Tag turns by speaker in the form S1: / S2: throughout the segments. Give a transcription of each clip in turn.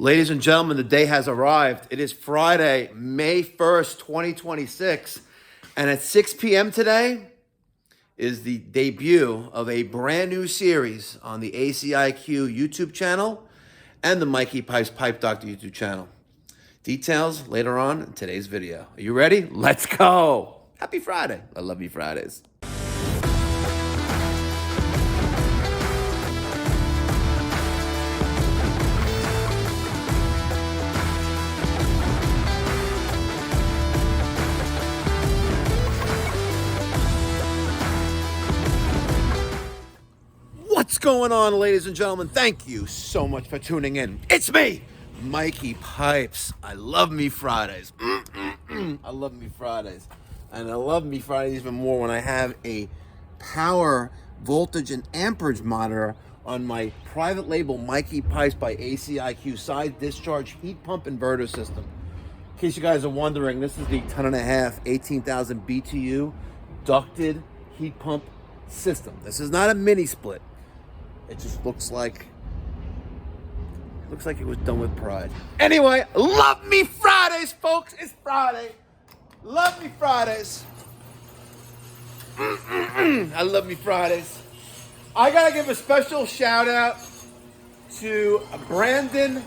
S1: Ladies and gentlemen, the day has arrived. It is Friday, May 1st, 2026. And at 6 p.m. today is the debut of a brand new series on the ACiQ YouTube channel and the Mikey Pipes Pipe Doctor YouTube channel. Details later on in today's video. Are you ready? Let's go. Happy Friday. I love you Fridays. What's going on, ladies and gentlemen? Thank you so much for tuning in. It's me, Mikey Pipes. I love me Fridays. I love me Fridays. And I love me Fridays even more when I have a power, voltage, and amperage monitor on my private label Mikey Pipes by ACiQ side discharge heat pump inverter system. In case you guys are wondering, this is the 10.5, 18,000 BTU ducted heat pump system. This is not a mini split. It just looks like it was done with pride. Anyway, love me Fridays, folks. It's Friday. Love me Fridays. I love me Fridays. I gotta give a special shout out to Brandon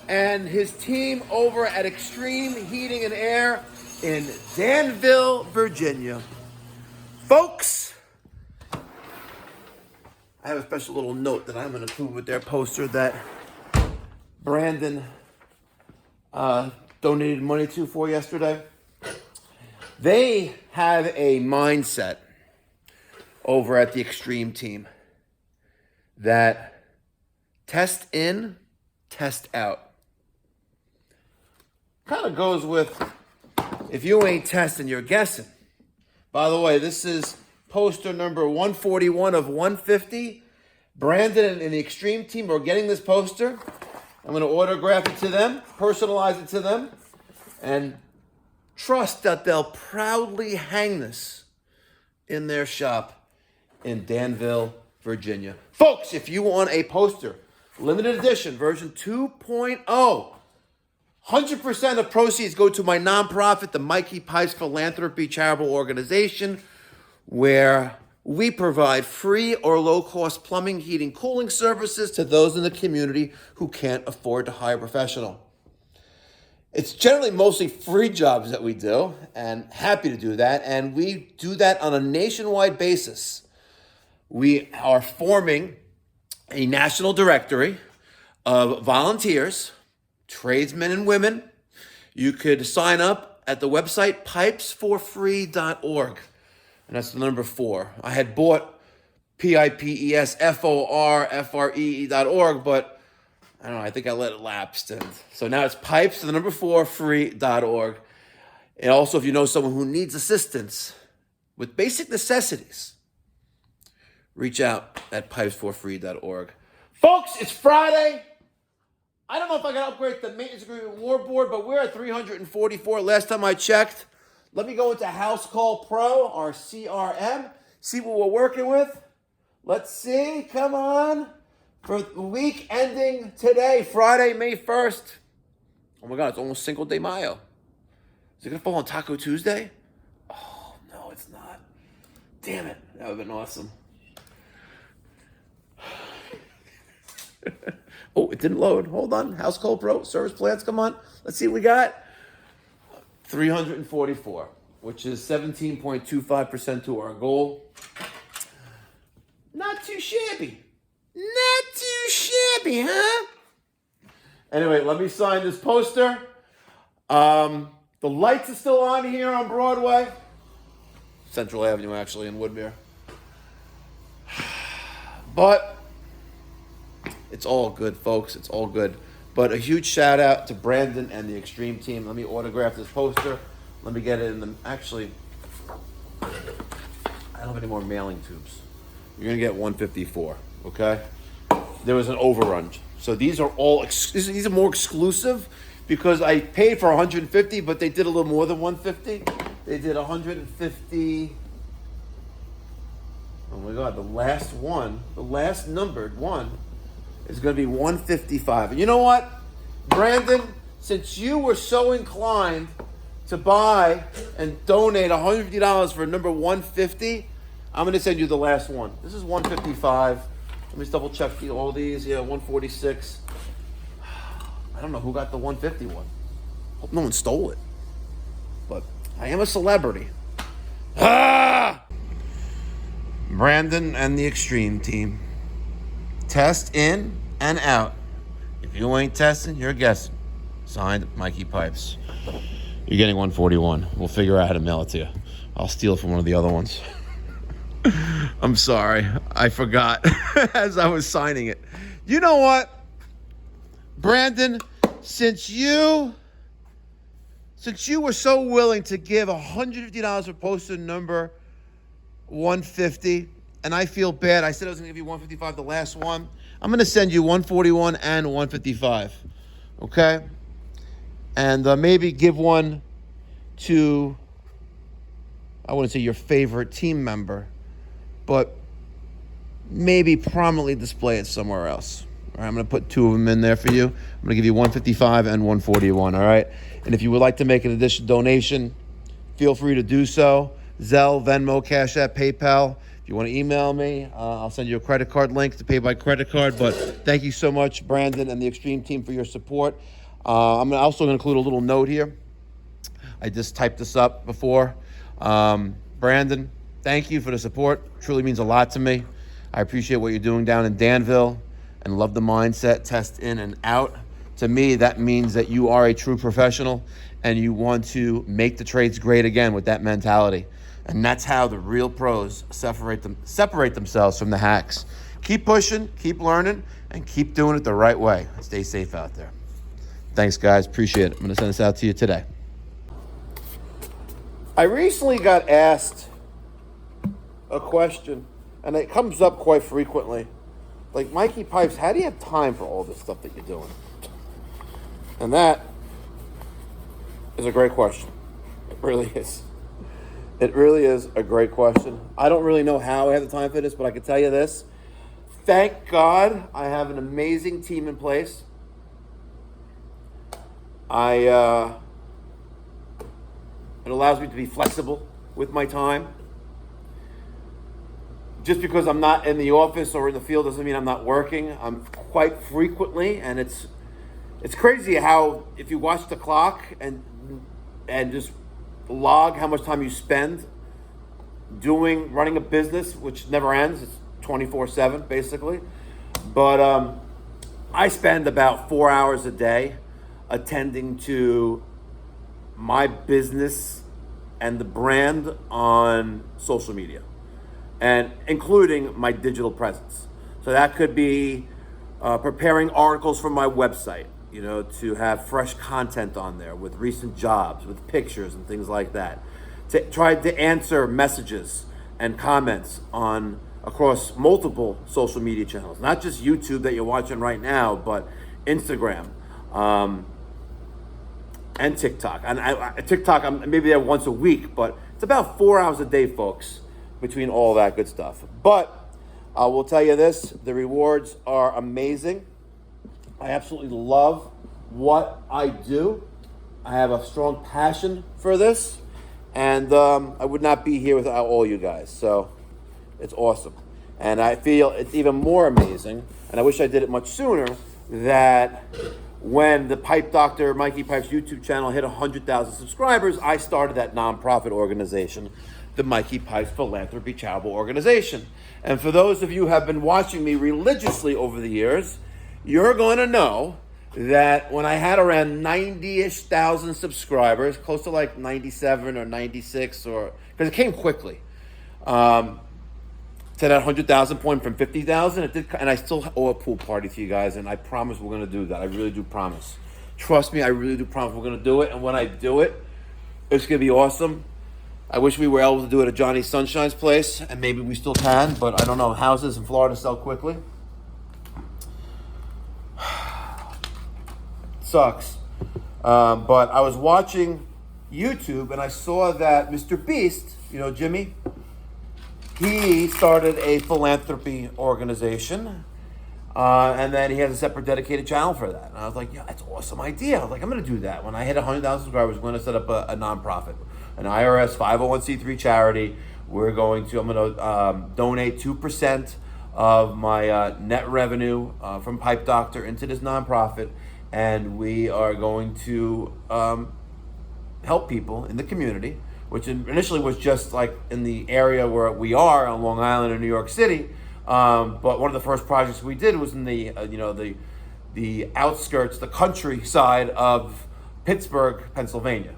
S1: and his team over at Extreme Heating and Air in Danville, Virginia. Folks, I have a special little note that I'm going to include with their poster that Brandon donated money for yesterday. They have a mindset over at the Extreme team that test in, test out. Kind of goes with if you ain't testing, you're guessing. By the way, this is poster number 141 of 150. Brandon and the Extreme team are getting this poster. I'm going to autograph it to them, personalize it to them, and trust that they'll proudly hang this in their shop in Danville, Virginia. Folks, if you want a poster, limited edition, version 2.0, 100% of proceeds go to my nonprofit, the Mikey Pipes Philanthropy charitable organization, where we provide free or low-cost plumbing, heating, cooling services to those in the community who can't afford to hire a professional. It's generally mostly free jobs that we do, and happy to do that, and we do that on a nationwide basis. We are forming a national directory of volunteers, tradesmen and women. You could sign up at the website pipesforfree.org. And that's the number 4. I had bought pipesforfree.org, but I don't know, I think I let it lapse. And so now it's pipes, the number 4, free.org. And also, if you know someone who needs assistance with basic necessities, reach out at pipesforfree.org. Folks, it's Friday. I don't know if I can upgrade the maintenance agreement war board, but we're at 344 last time I checked. Let me go into House Call Pro, our CRM, see what we're working with. Let's see, come on. For the week ending today, Friday, May 1st. Oh my God, it's almost Cinco de Mayo. Is it gonna fall on Taco Tuesday? Oh, no, it's not. Damn it, that would've been awesome. Oh, it didn't load. Hold on, House Call Pro, service plans, come on. Let's see what we got. 344, which is 17.25% to our goal. Not too shabby. Not too shabby, huh? Anyway, let me sign this poster. The lights are still on here on Broadway. Central Avenue, actually, in Woodmere. But it's all good, folks. It's all good. But a huge shout out to Brandon and the Extreme team. Let me autograph this poster. Let me get it in the, actually, I don't have any more mailing tubes. You're gonna get 154, okay? There was an overrun. So these are all, these are more exclusive because I paid for 150, but they did a little more than 150. They did 150. Oh my God, the last one, the last numbered one is going to be 155. And you know what? Brandon, since you were so inclined to buy and donate $150 for number 150, I'm going to send you the last one. This is 155. Let me just double check all these. Yeah, 146. I don't know who got the 150 one. Hope no one stole it. But I am a celebrity. Ah! Brandon and the Extreme Team. Test in and out. If you ain't testing, you're guessing. Signed, Mikey Pipes. You're getting 141. We'll figure out how to mail it to you. I'll steal it from one of the other ones. I'm sorry. I forgot as I was signing it. You know what? Brandon, since you were so willing to give $150 for poster number 150, and I feel bad. I said I was going to give you 155, the last one. I'm going to send you 141 and 155. Okay? And maybe give one to, I wouldn't say your favorite team member, but maybe prominently display it somewhere else. All right, I'm going to put two of them in there for you. I'm going to give you 155 and 141, all right? And if you would like to make an additional donation, feel free to do so. Zelle, Venmo, Cash App, PayPal. If you want to email me, I'll send you a credit card link to pay by credit card. But thank you so much, Brandon and the Extreme Team, for your support. I'm also going to include a little note here. I just typed this up before. Brandon, thank you for the support. It truly means a lot to me. I appreciate what you're doing down in Danville and love the mindset, test in and out. To me, that means that you are a true professional and you want to make the trades great again with that mentality. And that's how the real pros separate themselves from the hacks. Keep pushing, keep learning, and keep doing it the right way. Stay safe out there. Thanks, guys. Appreciate it. I'm going to send this out to you today. I recently got asked a question, and it comes up quite frequently. Like, Mikey Pipes, how do you have time for all this stuff that you're doing? And that is a great question. It really is. It really is a great question. I don't really know how I have the time for this, but I can tell you this. Thank God I have an amazing team in place. It allows me to be flexible with my time. Just because I'm not in the office or in the field doesn't mean I'm not working. I'm quite frequently, and it's crazy how if you watch the clock and just log how much time you spend running a business, which never ends. It's 24/7 basically. But I spend about 4 hours a day attending to my business and the brand on social media, and including my digital presence. So that could be preparing articles for my website, to have fresh content on there with recent jobs, with pictures and things like that. To try to answer messages and comments across multiple social media channels, not just YouTube that you're watching right now, but Instagram and TikTok. And TikTok, I'm maybe there once a week, but it's about 4 hours a day, folks, between all that good stuff. But I will tell you this, the rewards are amazing. I absolutely love what I do. I have a strong passion for this, and I would not be here without all you guys. So it's awesome. And I feel it's even more amazing, and I wish I did it much sooner, that when the Pipe Doctor Mikey Pipes YouTube channel hit 100,000 subscribers, I started that nonprofit organization, the Mikey Pipes Philanthropy Charitable Organization. And for those of you who have been watching me religiously over the years, you're going to know that when I had around 90-ish thousand subscribers, close to like 97 or 96, because it came quickly, to that 100,000 point from 50,000, and I still owe a pool party to you guys, and I promise we're going to do that. I really do promise. Trust me, I really do promise we're going to do it, and when I do it, it's going to be awesome. I wish we were able to do it at Johnny Sunshine's place, and maybe we still can, but I don't know. Houses in Florida sell quickly. Sucks. But I was watching YouTube, and I saw that Mr. Beast, Jimmy, he started a philanthropy organization. And then he has a separate dedicated channel for that. And I was like, yeah, that's an awesome idea. I was like, I'm going to do that. When I hit 100,000 subscribers, I'm going to set up a nonprofit, an IRS 501c3 charity. I'm going to donate 2% of my net revenue from Pipe Doctor into this nonprofit. And we are going to help people in the community, which initially was just like in the area where we are on Long Island in New York City. But one of the first projects we did was in the the outskirts, the countryside of Pittsburgh, Pennsylvania.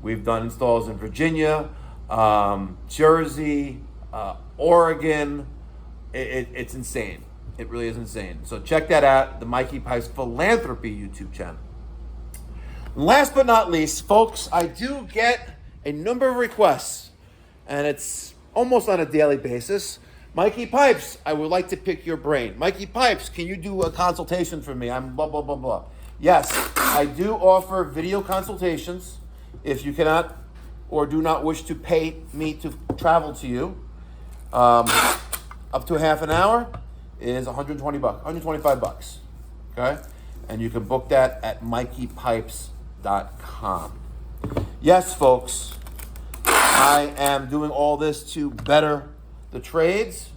S1: We've done installs in Virginia, Jersey, Oregon. It's insane. It really is insane. So check that out, the Mikey Pipes Philanthropy YouTube channel. And last but not least, folks, I do get a number of requests, and it's almost on a daily basis. Mikey Pipes, I would like to pick your brain. Mikey Pipes, can you do a consultation for me? I'm blah, blah, blah, blah. Yes, I do offer video consultations. If you cannot or do not wish to pay me to travel to you, up to a half an hour is $125, okay? And you can book that at mikeypipes.com. Yes, folks, I am doing all this to better the trades,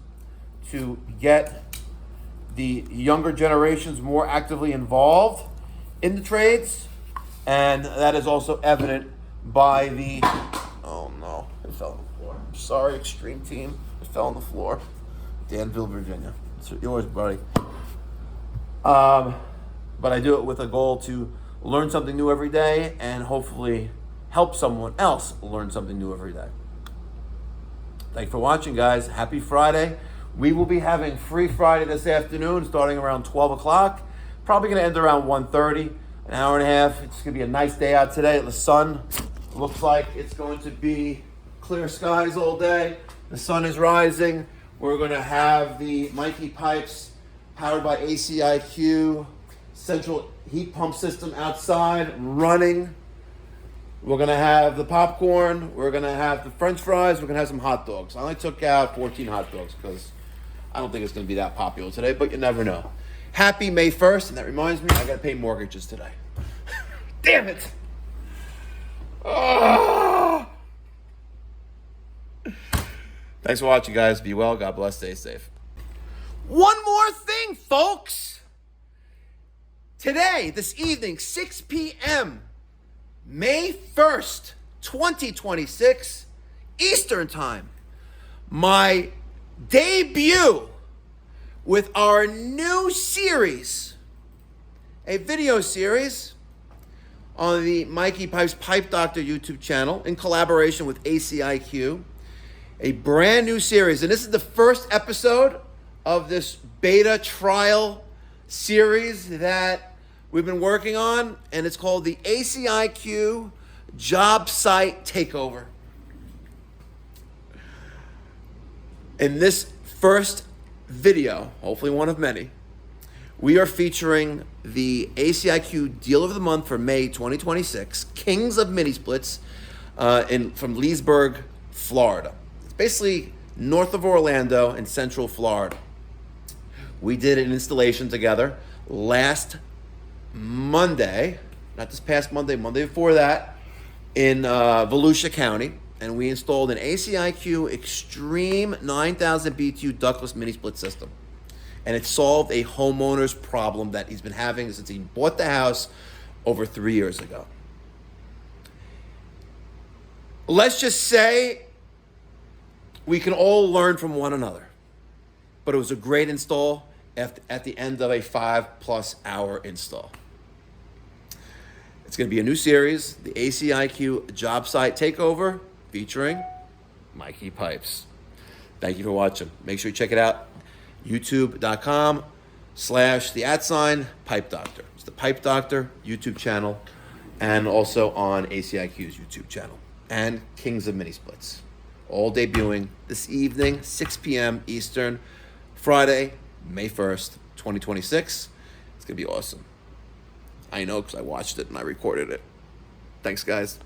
S1: to get the younger generations more actively involved in the trades, and that is also evident by the, oh no, it fell on the floor. I'm sorry, Extreme Team, it fell on the floor. Danville, Virginia. It's yours, buddy. But I do it with a goal to learn something new every day and hopefully help someone else learn something new every day. Thanks for watching, guys. Happy Friday. We will be having Free Friday this afternoon starting around 12 o'clock. Probably going to end around 1:30, an hour and a half. It's going to be a nice day out today. The sun looks like it's going to be clear skies all day. The sun is rising. We're going to have the Mikey Pipes powered by ACiQ central heat pump system outside running. We're going to have the popcorn. We're going to have the French fries. We're going to have some hot dogs. I only took out 14 hot dogs because I don't think it's going to be that popular today, but you never know. Happy May 1st, and that reminds me, I got to pay mortgages today. Damn it. Oh. Thanks for watching, guys. Be well. God bless. Stay safe. One more thing, folks. Today, this evening, 6 p.m., May 1st, 2026, Eastern Time, my debut with our new series, a video series on the Mikey Pipes Pipe Doctor YouTube channel in collaboration with ACiQ, a brand new series. And this is the first episode of this beta trial series that we've been working on, and it's called the ACiQ Jobsite Takeover. In this first video, hopefully one of many, we are featuring the ACiQ Deal of the Month for May 2026, Kings of Mini Splits from Leesburg, Florida. It's basically north of Orlando in central Florida. We did an installation together last Monday, not this past Monday, Monday before that, in Volusia County, and we installed an ACiQ Extreme 9000 BTU ductless mini split system. And it solved a homeowner's problem that he's been having since he bought the house over 3 years ago. Let's just say we can all learn from one another. But it was a great install at the end of a 5+ hour install. It's going to be a new series, the ACiQ Jobsite Takeover, featuring Mikey Pipes. Thank you for watching. Make sure you check it out. YouTube.com/Pipe Doctor. It's the Pipe Doctor YouTube channel, and also on ACiQ's YouTube channel. And Kings of Mini Splits. All debuting this evening, 6 p.m. Eastern, Friday, May 1st, 2026. It's going to be awesome. I know because I watched it and I recorded it. Thanks, guys.